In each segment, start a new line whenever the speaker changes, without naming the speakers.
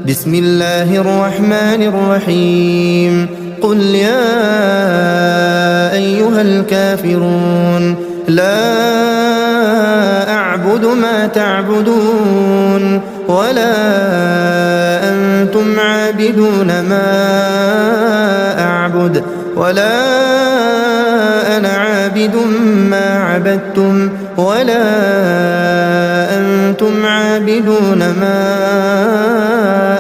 بسم الله الرحمن الرحيم قل يا أيها الكافرون لا أعبد ما تعبدون ولا أنتم عابدون ما أعبد ولا أنا عابد ما عبدتم ولا أنتم عابدون ما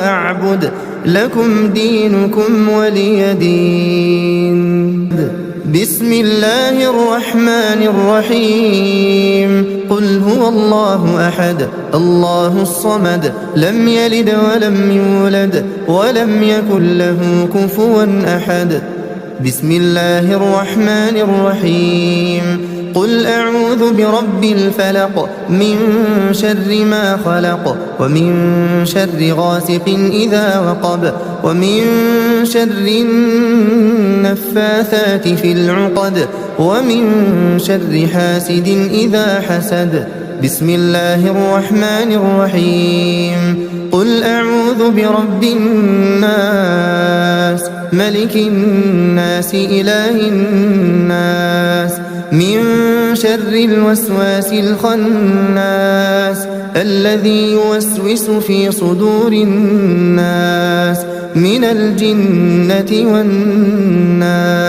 أعبد لكم دينكم ولي دين. بسم الله الرحمن الرحيم قل هو الله أحد الله الصمد لم يلد ولم يولد ولم يكن له كفوا أحد. بسم الله الرحمن الرحيم قل أعوذ برب الفلق من شر ما خلق ومن شر غاسق إذا وقب ومن شر النفاثات في العقد ومن شر حاسد إذا حسد. بسم الله الرحمن الرحيم قل أعوذ برب الناس ملك الناس إله الناس من شر الوسواس الخناس الذي يوسوس في صدور الناس من الجنة والناس.